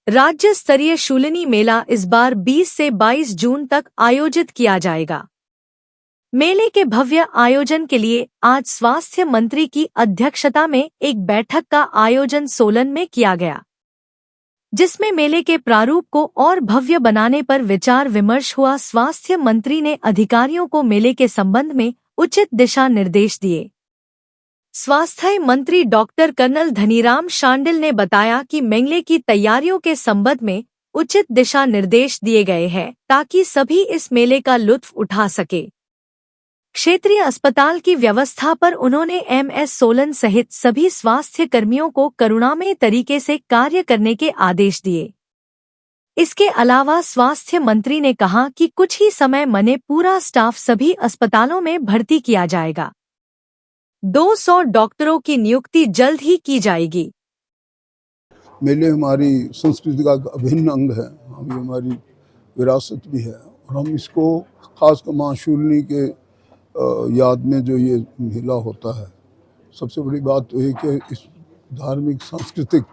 राज्य स्तरीय शूलिनी मेला इस बार 20 से 22 जून तक आयोजित किया जाएगा। मेले के भव्य आयोजन के लिए आज स्वास्थ्य मंत्री की अध्यक्षता में एक बैठक का आयोजन सोलन में किया गया, जिसमें मेले के प्रारूप को और भव्य बनाने पर विचार विमर्श हुआ। स्वास्थ्य मंत्री ने अधिकारियों को मेले के संबंध में उचित दिशा निर्देश दिए। स्वास्थ्य मंत्री डॉक्टर कर्नल धनीराम शांडिल ने बताया कि मेले की तैयारियों के संबंध में उचित दिशा निर्देश दिए गए हैं ताकि सभी इस मेले का लुत्फ उठा सके। क्षेत्रीय अस्पताल की व्यवस्था पर उन्होंने एमएस सोलन सहित सभी स्वास्थ्य कर्मियों को करुणामय तरीके से कार्य करने के आदेश दिए। इसके अलावा स्वास्थ्य मंत्री ने कहा कि कुछ ही समय में पूरा स्टाफ सभी अस्पतालों में भर्ती किया जाएगा। 200 डॉक्टरों की नियुक्ति जल्द ही की जाएगी। मेले हमारी संस्कृति का अभिन्न अंग है, हमारी विरासत भी है और हम इसको खासकर माँ शूलिनी के याद में जो ये मेला होता है, सबसे बड़ी बात तो है कि इस धार्मिक सांस्कृतिक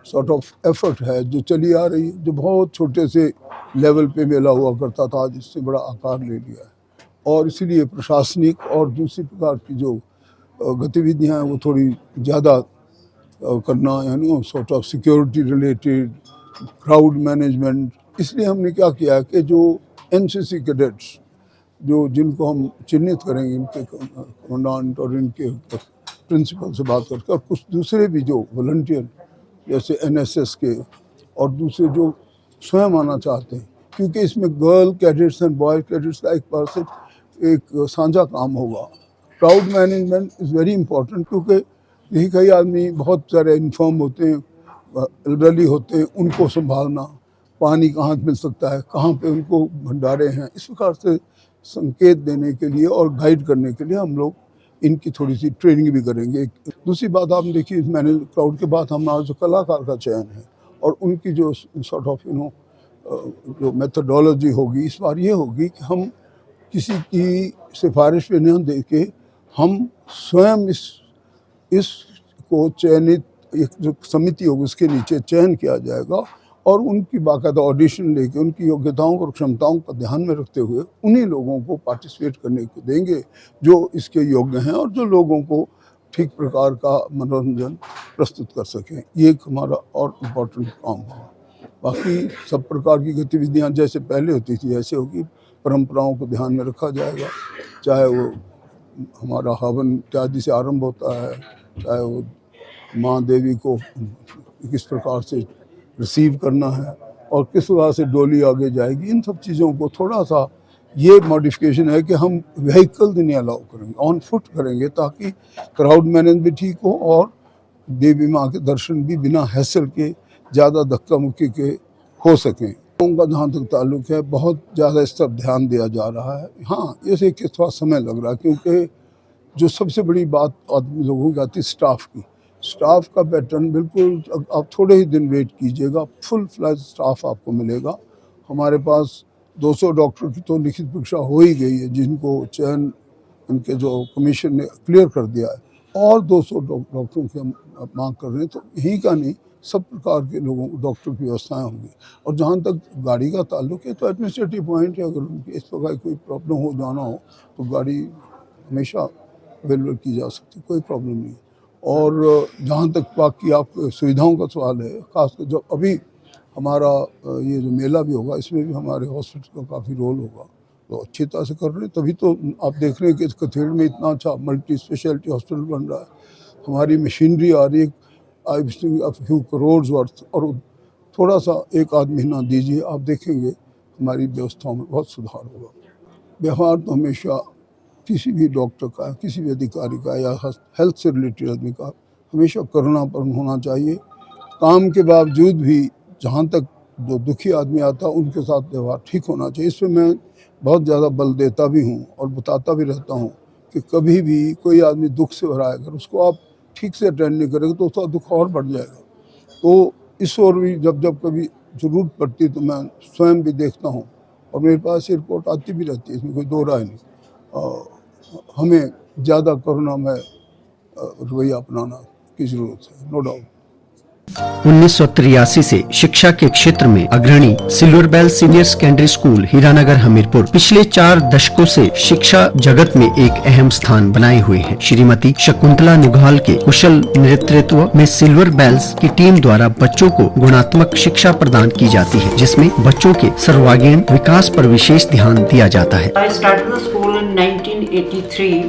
सॉर्ट ऑफ एफर्ट है जो चली आ रही है, जो बहुत छोटे से लेवल पे मेला हुआ करता था, आज इससे बड़ा आकार ले लिया है। और इसीलिए प्रशासनिक और दूसरी प्रकार की जो गतिविधियां हैं वो थोड़ी ज़्यादा करना, यानी sort of security related, crowd management. इसलिए हमने क्या किया है कि जो एनसीसी कैडेट्स जिनको हम चिन्हित करेंगे, इनके कमांडेंट और इनके प्रिंसिपल से बात करके, और कुछ दूसरे भी जो वॉलंटियर जैसे एनएसएस के और दूसरे जो स्वयं आना चाहते हैं, क्योंकि इसमें girl cadets and boy cadets का एक साझा काम होगा। Crowd management is very important, क्योंकि यही कई आदमी बहुत सारे इन्फॉर्म होते हैं, एल्डरली होते हैं, उनको संभालना, पानी कहाँ मिल सकता है, कहाँ पे उनको भंडारे हैं, इस प्रकार से संकेत देने के लिए और गाइड करने के लिए हम लोग इनकी थोड़ी सी ट्रेनिंग भी करेंगे। दूसरी बात आप देखिए, मैंने क्राउड के बाद हमारा जो कलाकार का चयन है और उनकी जो सॉर्ट ऑफ जो मेथडोलॉजी होगी, इस बार ये होगी कि हम किसी की सिफारिश पे नहीं दे के हम स्वयं इसको चयनित एक जो समिति होगी उसके नीचे चयन किया जाएगा और उनकी बाकायदा ऑडिशन लेके उनकी योग्यताओं और क्षमताओं का ध्यान में रखते हुए उन्हीं लोगों को पार्टिसिपेट करने को देंगे जो इसके योग्य हैं और जो लोगों को ठीक प्रकार का मनोरंजन प्रस्तुत कर सकें। ये एक हमारा और इम्पोर्टेंट काम होगा। बाकी सब प्रकार की गतिविधियां जैसे पहले होती थी ऐसे होगी। परंपराओं को ध्यान में रखा जाएगा, चाहे वो हमारा हवन इत्यादि से आरंभ होता है, चाहे वो माँ देवी को किस प्रकार से रिसीव करना है और किस प्रकार से डोली आगे जाएगी, इन सब चीज़ों को थोड़ा सा ये मॉडिफिकेशन है कि हम व्हीकल नहीं अलाउ करेंगे, ऑन फुट करेंगे, ताकि क्राउड मैनेज भी ठीक हो और देवी माँ के दर्शन भी बिना हैसल के, ज़्यादा धक्का मुक्की के हो सकें। उनका जहाँ तक ताल्लुक है, बहुत ज़्यादा इस तरफ ध्यान दिया जा रहा है। हाँ, इसे कि थोड़ा समय लग रहा है, क्योंकि जो सबसे बड़ी बात आदमी लोगों की आती है स्टाफ की। स्टाफ का पैटर्न बिल्कुल आप थोड़े ही दिन वेट कीजिएगा, फुल फ्लैज स्टाफ आपको मिलेगा। हमारे पास 200 डॉक्टर की तो लिखित परीक्षा हो ही गई है, जिनको चयन उनके जो कमीशन ने क्लियर कर दिया है, और 200 डॉक्टरों की हम मांग कर रहे हैं। तो यही का नहीं, सब प्रकार के लोगों को डॉक्टर की व्यवस्थाएँ होंगी। और जहाँ तक गाड़ी का ताल्लुक है, तो एडमिनिस्ट्रेटिव पॉइंट है, अगर उनकी इस प्रकार कोई प्रॉब्लम हो जाना हो तो गाड़ी हमेशा अवेलेबल की जा सकती, कोई प्रॉब्लम नहीं। और जहाँ तक बाकी आप सुविधाओं का सवाल है, खासकर जब अभी हमारा ये जो मेला भी होगा, इसमें भी हमारे हॉस्पिटल का काफ़ी रोल होगा, तो अच्छी तरह से कर रहे हैं। तभी तो आप देख रहे हैं कि इस कथेड़ में इतना अच्छा मल्टी स्पेशलिटी हॉस्पिटल बन रहा है। हमारी मशीनरी आ रही है, I think few crore worth, और थोड़ा सा एक आध महीना दीजिए, आप देखेंगे हमारी व्यवस्थाओं में बहुत सुधार होगा। व्यवहार तो हमेशा किसी भी डॉक्टर का, किसी भी अधिकारी का या हेल्थ से रिलेटेड आदमी का हमेशा करुणापूर्ण होना चाहिए। काम के बावजूद भी जहाँ तक जो दुखी आदमी आता है उनके साथ व्यवहार ठीक होना चाहिए। इस पर मैं बहुत ज़्यादा बल देता भी हूँ और बताता भी रहता हूँ कि कभी भी कोई आदमी दुख से भरा है, अगर उसको आप ठीक से अटेंड नहीं करेंगे तो उसका दुख और बढ़ जाएगा। तो इस ओर भी जब जब कभी ज़रूरत पड़ती है तो मैं स्वयं भी देखता हूँ और मेरे पास ये रिपोर्ट आती भी रहती है, इसमें कोई दो राय नहीं। हमें ज़्यादा करुणामय रवैया अपनाना की ज़रूरत है, नो डाउट। 1983 से शिक्षा के क्षेत्र में अग्रणी silver bell senior secondary school Hiranagar Hamirpur पिछले 4 दशकों से शिक्षा जगत में एक अहम स्थान बनाए हुए है। श्रीमती शकुंतला नुघाल के कुशल नेतृत्व में सिल्वर बेल्स की टीम द्वारा बच्चों को गुणात्मक शिक्षा प्रदान की जाती है, जिसमें बच्चों के सर्वांगीण विकास पर विशेष ध्यान दिया जाता है। I started the school in 1983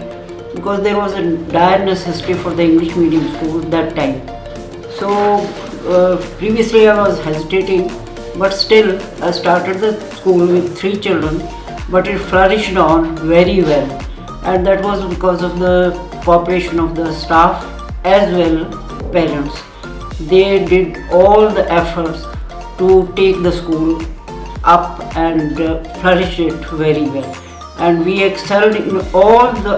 because there was a dire necessity for the English medium school that time. So previously I was hesitating, but still I started the school with 3 children, but it flourished on very well, and that was because of the cooperation of the staff as well parents. They did all the efforts to take the school up and flourish it very well, and we excelled in all the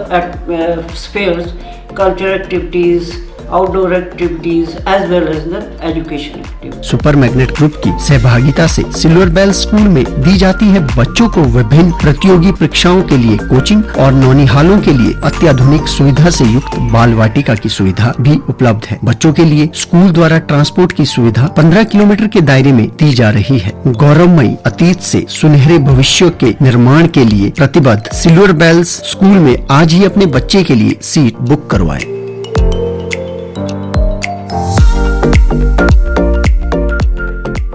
spheres, cultural activities, outdoor activities as well as the education activities. Super magnet group की सहभागिता से silver bell school में दी जाती है बच्चों को विभिन्न प्रतियोगी परीक्षाओं के लिए कोचिंग और नौनिहालों के लिए अत्याधुनिक सुविधा से युक्त बाल वाटिका की सुविधा भी उपलब्ध है। बच्चों के लिए स्कूल द्वारा ट्रांसपोर्ट की सुविधा 15 किलोमीटर के दायरे में दी जा रही है। गौरवमयी अतीत से सुनहरे भविष्य के निर्माण के लिए प्रतिबद्ध सिल्वर बेल्स स्कूल में आज ही अपने बच्चे के लिए सीट बुक करवाएं।